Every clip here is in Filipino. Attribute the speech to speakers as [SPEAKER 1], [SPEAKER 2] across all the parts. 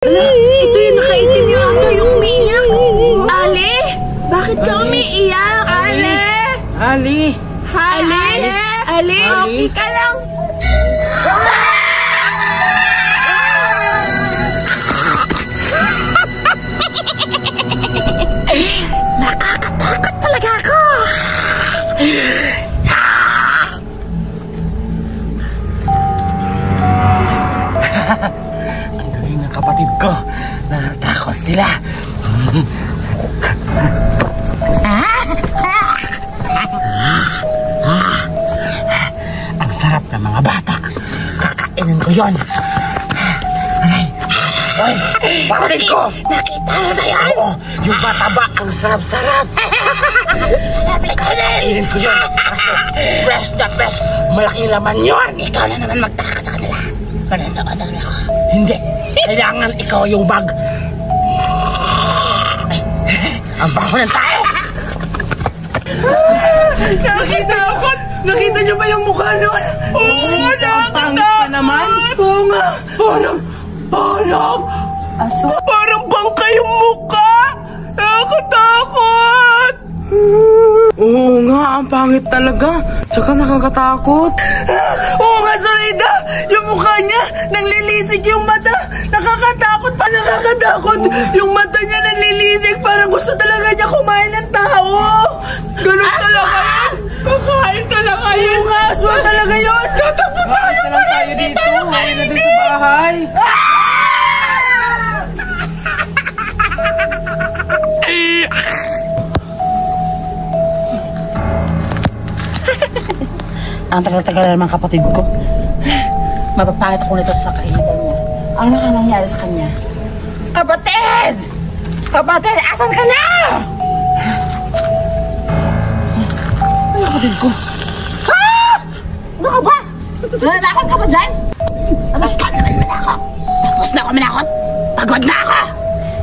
[SPEAKER 1] Ito yung nakaitim yung ito, yung umiiyak. Ali, bakit ka umiiyak? Ali!
[SPEAKER 2] Ali!
[SPEAKER 1] Ali! Ali! Okay ka lang? Nakakatakot talaga ako.
[SPEAKER 2] Ang galing ng kapatid ko. Natakot sila. Ang sarap ng mga bata. Kakainin ko yun. Ay, kapatid ko!
[SPEAKER 1] Nakita mo na yan?
[SPEAKER 2] Oo, yung bata-ba, ang sarap-sarap. Kakainin ko yun. Kasi fresh na fresh. Malaking laman yun.
[SPEAKER 1] Ikaw na naman magtakot sa kanila. Pananood na ako.
[SPEAKER 2] Hindi. Kailangan ikaw yung bag. Ay, ang baho ng tayo.
[SPEAKER 1] Nakita niyo ba yung mukha nun? Oo,
[SPEAKER 2] Pangit pa naman.
[SPEAKER 1] Oo nga. Parang bangkay yung mukha. Nakakatakot.
[SPEAKER 2] Oo nga, ang pangit talaga. Tsaka nakakatakot.
[SPEAKER 1] Oo nga, Zoraida. Yung mukha niya, nanglilisik yung mata. Nakakatakot pa, nakakatakot. Yung mata niya nanlilisik. Parang gusto talaga niya kumain ng tao. Ganun talaga yun. Kakain talaga yun. Oo nga, aswang talaga yun. Tatakbo tayo.
[SPEAKER 2] Na lang tayo dito. Ngayon natin sa bahay.
[SPEAKER 1] Ang tagal-tagal naman kapatid ko. Mapapangit ako nito sa kahihitan niya. Ang nangyari sa kanya. Kapatid! Kapatid, asan ka na? Ay, kapatid ko. Ha? Ano ka ba? Nananakot ka ba dyan? Ay, ka naman manakot. Tapos na ako manakot. Pagod na ako.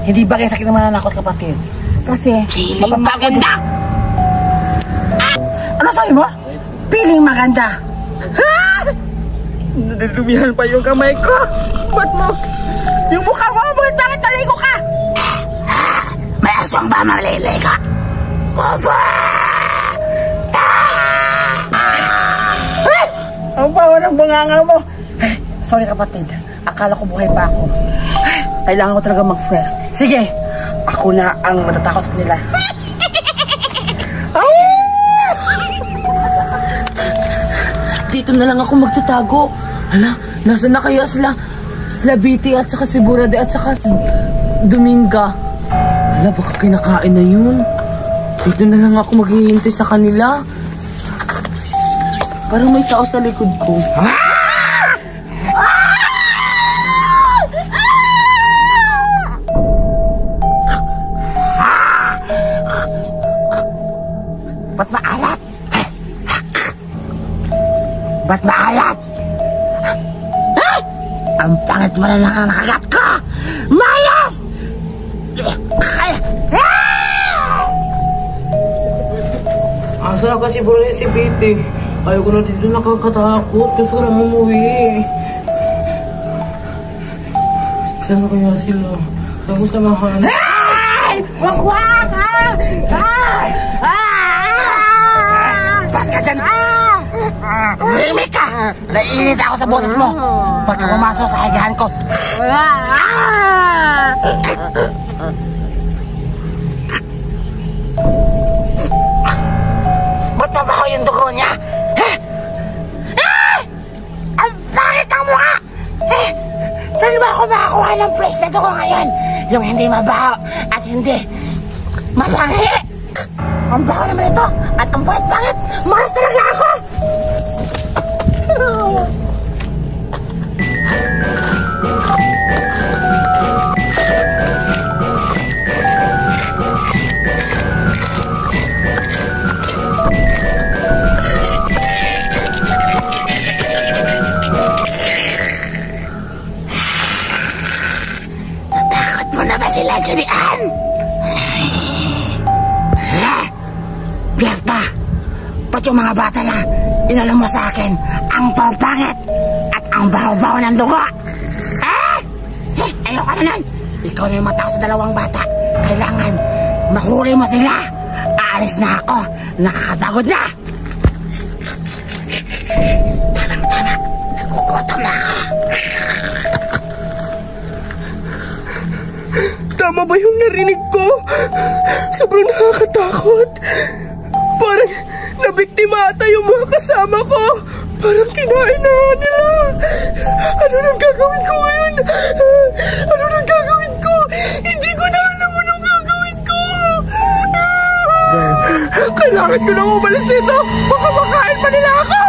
[SPEAKER 2] Hindi bagay sa akin na mananakot, kapatid.
[SPEAKER 1] Kasi, piling maganda. Ano sabi mo? Piling maganda. Ha?
[SPEAKER 2] Nadudumihan pa yung kamay ko.
[SPEAKER 1] Ba't mo? Yung mukha mo, bakit naligo ka? May aswang ba maliligo? Opa!
[SPEAKER 2] Ang bawa ng bunganga mo. Sorry, kapatid. Akala ko buhay pa ako. Kailangan ko talaga mag-fresh. Sige, ako na ang matatakot sa kanila. Dito na lang ako magtatago. Hala, nasa na kaya sila? Sila Biti at saka si Burade at saka si Dominga. Hala, baka kinakain na yun. Dito na lang ako maghihintay sa kanila. Parang may tao sa likod ko.
[SPEAKER 1] Ba't maalat? Ba't maalat? Ang pangit mo na lang ang nakagat ko! Mayas!
[SPEAKER 2] Asa na kasi Burade si Biti? Ayoko na dito, nakakatakot. Gusto ko na umuwi. Saan na kaya sila? Saan ko samahan?
[SPEAKER 1] Ay! Wag-wag! Saan ka dyan? Tumimik ka! Naiinit ako sa boses mo! Ba't ka pumasok sa higaan ko? Ba't mabaho yung dugo niya? Ang pangit ang mukha! Saan ba ako makakuha ng fresh na dugo ngayon? Yung hindi mabaho at hindi mapangi! Ang baho naman ito at ang pangit-pangit! Malas talaga ako! Natakot mo na ba sila, Julian? Berta, ba't yung mga bata na inalam mo sa akin ang pangpangit at ang baho-baho ng dugo? Eh?
[SPEAKER 3] Ayoko na nun. Ikaw na yung matao sa dalawang bata. Kailangan mahuli mo sila. Aalis na ako. Nakakapagod na. Tama. Nagugutom na ako.
[SPEAKER 1] Tama ba yung narinig ko? Sobrang nakakatakot. Parang nabiktima ata yung mga kasama ko. Parang kinain na nila. Ano nang gagawin ko ngayon? Ano nang gagawin ko? Hindi ko na alam anong gagawin ko. Kailangan ko nang umalis dito. Baka makain pa nila ako.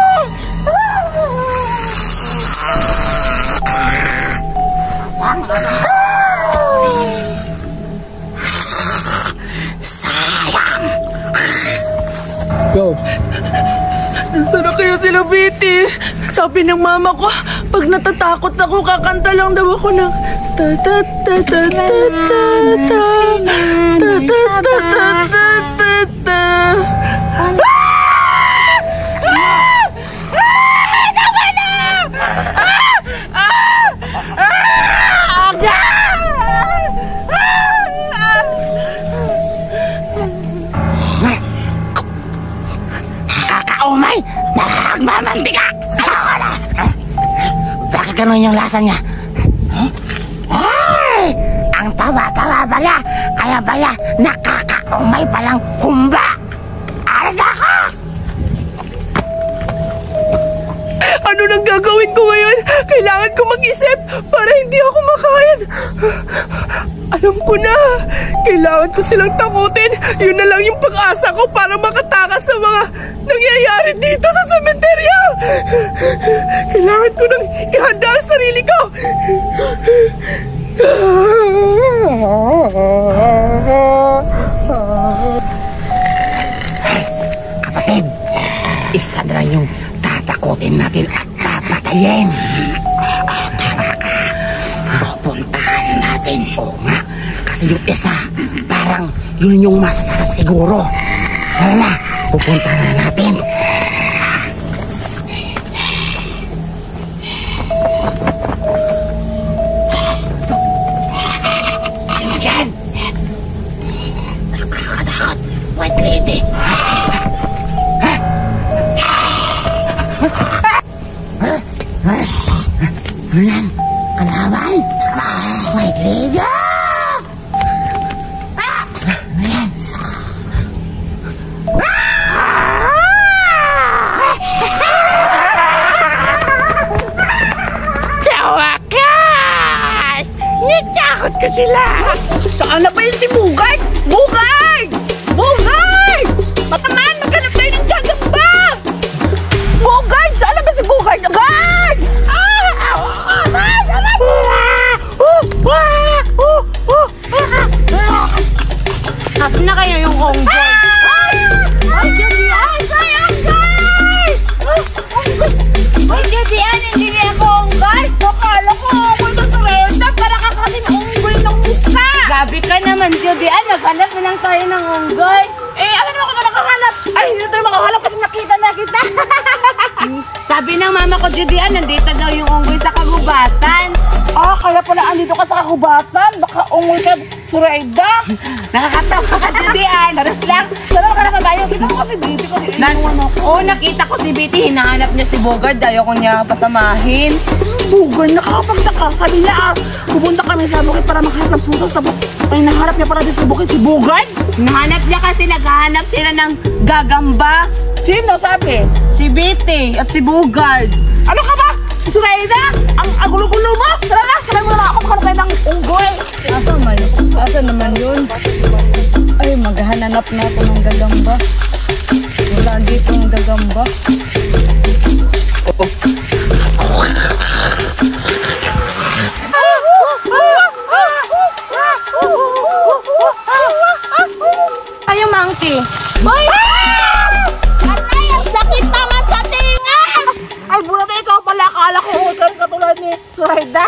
[SPEAKER 3] Sayang.
[SPEAKER 1] Go. Nasaan na kaya sila, Betty? Sabi ng mama ko, pag natatakot ako, kakanta lang daw ako ng
[SPEAKER 3] Kakaumay! Nagmamantika! Ayoko na! Bakit ganun yung lasa niya? Ay! Ang tawa-tawa pala! Kaya pala nakakaumay palang humba! Alis na ako!
[SPEAKER 1] Ano nang gagawin ko ngayon? Kailangan ko mag-isip para hindi ako makain. Alam ko na. Kailangan ko silang takutin. Yun na lang yung pag-asa ko para makatakas sa mga nangyayari dito sa sementeryo. Kailangan ko nang ihanda ang sarili ko.
[SPEAKER 3] Kapatid, isa na lang yung tatakutin natin at papatayin. Tama ka. Pupuntahan natin. Oo nga. Kasi yung isa, parang yun yung masasarap siguro. Tara na, pupuntahan na natin. Sino dyan? Nakakatakot. White lady. Ano yan? Kalaban? White lady! Ano yan? Tawakas! Natakot ko sila!
[SPEAKER 1] Saan na ba yun si Bugard? Bugard! Bugard! Matamaan, maghanap tayo ng gagamba! Bugard! Saan na ba si Bugard? Bugard!
[SPEAKER 3] Nasaan na kaya yung onggoy?
[SPEAKER 1] Ay, Judian! Sayang, guys!
[SPEAKER 3] Ay, Judian, hindi niya ako onggoy?
[SPEAKER 1] Akala ko onggoy na sa renda para kakasin onggoy ng mukha!
[SPEAKER 3] Grabe ka naman, Judian. Naghanap na lang tayo ng onggoy.
[SPEAKER 1] Eh, ano naman ako na nakahanap? Ay, hindi tayo makahanap kasi nakita na kita!
[SPEAKER 3] Sabi ng mama ko, Judian, nandito daw yung onggoy sa kagubatan.
[SPEAKER 1] Ah, kaya pala andito ka sa kakubatan. Baka ungol ka, Suraida.
[SPEAKER 3] Nakakatawa ka, Judian. Saras lang.
[SPEAKER 1] Sana ka na tayo. Kita ko kasi Betty ko.
[SPEAKER 3] Oo, nakita ko si Betty. Hinahanap niya si Bogard. Ayoko niya pasamahin.
[SPEAKER 1] Bugard, nakakapagtaka. Sabi niya, pupunta kami sa bukid para makahanap ng putos. Tapos, ay nahanap niya para din sa bukid si Bugard.
[SPEAKER 3] Hinahanap niya kasi naghahanap sila ng gagamba.
[SPEAKER 1] Sino sabi?
[SPEAKER 3] Si Betty at si Bogard.
[SPEAKER 1] Ano ka ba? Suraida? Ang agulo-gulo mo? Tara na, sabay mo na ako makahanap tayo ng unggoy.
[SPEAKER 2] Asa naman yun? Ay, maghanap na ako ng gagamba. Wala dito ng gagamba.
[SPEAKER 3] Ay, yung monkey.
[SPEAKER 4] Boy! Anay, ang sakit naman sa tinga!
[SPEAKER 1] Ay, bulat ikaw pala. Akala ko utol katulad ni Suraida.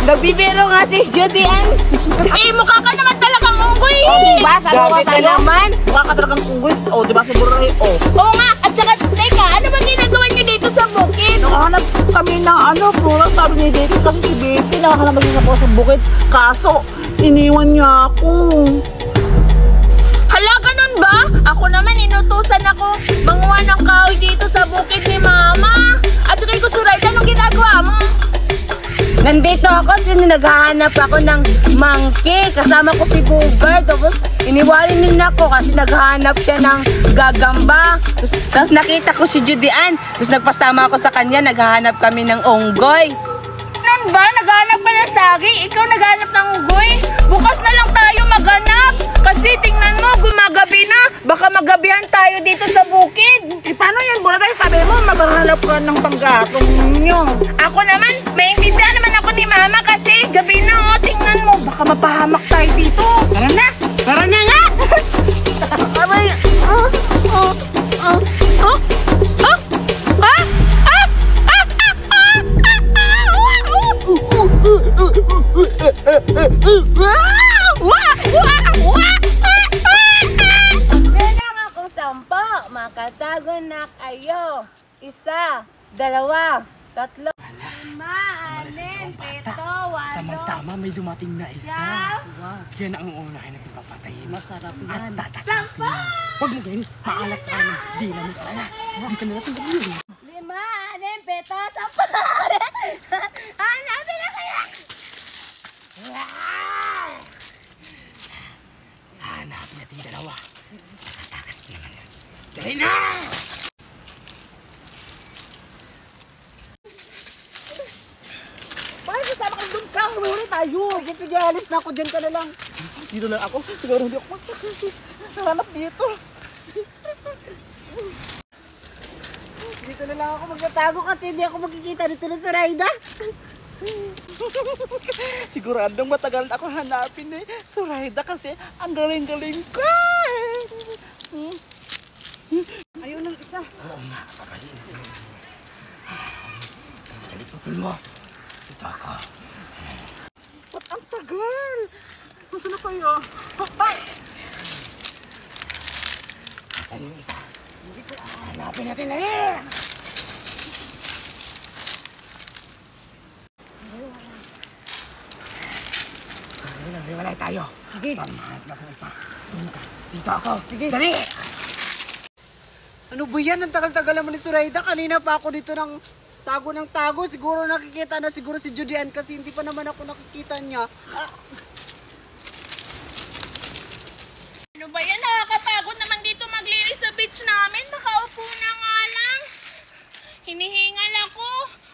[SPEAKER 3] Nagbibiro nga si Judian.
[SPEAKER 4] Eh, mukha ka naman talagang unggoy!
[SPEAKER 1] Diba? Sabi ko
[SPEAKER 3] Grabe ka
[SPEAKER 1] sa'yo.
[SPEAKER 3] naman.
[SPEAKER 1] Mukha ka talagang unggoy. O, diba siguro rin? O.
[SPEAKER 4] Oo nga, at saka, teka, ano ba ginagawa niyo dito sa bukid? bukid.
[SPEAKER 1] Nakahanap kami ng puro sabi ni Dito kasi si Betty nakahanap din ako sa bukid. Kaso, iniwan niya ako.
[SPEAKER 4] Hala, ganun ba? Ako naman, inutusan ako manguha ng kahoy dito sa bukid ni Mama. At saka ikaw, Surayda, anong ginagawa mo?
[SPEAKER 5] Nandito ako kasi naghahanap ako ng monkey. Kasama ko si Booger. Tapos iniwalin din ako kasi naghahanap siya ng gagamba. Tapos nakita ko si Judy Ann. Tapos nagpasama ako sa kanya. Naghahanap kami ng unggoy.
[SPEAKER 4] Ganun ba? Naghanap ka ng saging? Ikaw naghanap ng ugoy? Bukas na lang tayo maghanap. Kasi tingnan mo, gumagabi na. Baka magabihan tayo dito sa bukid.
[SPEAKER 1] Paano yan, Buraday? Sabi mo, maghahanap ka ng panggatong ninyo.
[SPEAKER 4] Ako naman, maintindihan naman ako ni Mama kasi gabi na, oh. Tingnan mo, baka mapahamak tayo dito.
[SPEAKER 5] Tara na! Tara na nga!
[SPEAKER 1] Abay,
[SPEAKER 5] Meron akong 10. Makatago na kayo. 1, 2, 3, 5, 6, 7, 8, 9, 10.
[SPEAKER 3] Tamang-tama, may dumating na isa. Wow. Yan ang uunahin natin papatayin. Masarap yan. At tatasatin. Huwag mo ganyan. Maalat ka naman. Di naman sana. Dito na natin gawin.
[SPEAKER 5] 5, 6, 7, 8, 9. Hanapin na kayo!
[SPEAKER 3] Hanapin natin dalawa. Tatakas mo naman yan. Dali na!
[SPEAKER 1] bakit kasama ka doon ka? Huwag tayo. Sige, alis na ako. Diyan ka na lang. Dito lang ako. Siguro hindi ako maghanap dito. Dito na lang ako magtatago kasi hindi ako makikita dito na Surayda. Siguradong matagal na ako hanapin Surayda kasi ang galing-galing ko. Ayaw ng isa.
[SPEAKER 3] Oo nga, papaliin. Daliputin mo. Dito ako.
[SPEAKER 1] Ba't ang tagal? Gusto na kayo? Ay!
[SPEAKER 3] Asan yung isa? Hanapin natin na rin! Hiwalay tayo. Sige. Pamahat na kung isa. Dito ako. Sige. Dali!
[SPEAKER 1] Ano ba yan? Ang tagal-tagal naman ni Surayda. Kanina pa ako dito ng tago. Siguro nakikita na siguro si Judy Ann kasi hindi pa naman ako nakikita niya.
[SPEAKER 4] Ano ba yan? Nakakapagod naman dito maglinis sa beach namin. Nakaupo na nga lang. Hinihingal ako.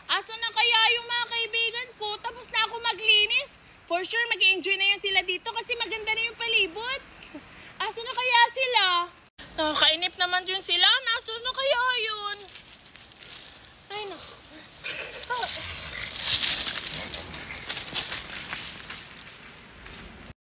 [SPEAKER 4] Aso na kaya yung mga kaibigan ko? Tapos na ako maglinis. For sure, mag-enjoy na yan sila dito kasi maganda na yung palibot. Aso na kaya sila? Nakakainip naman yun sila.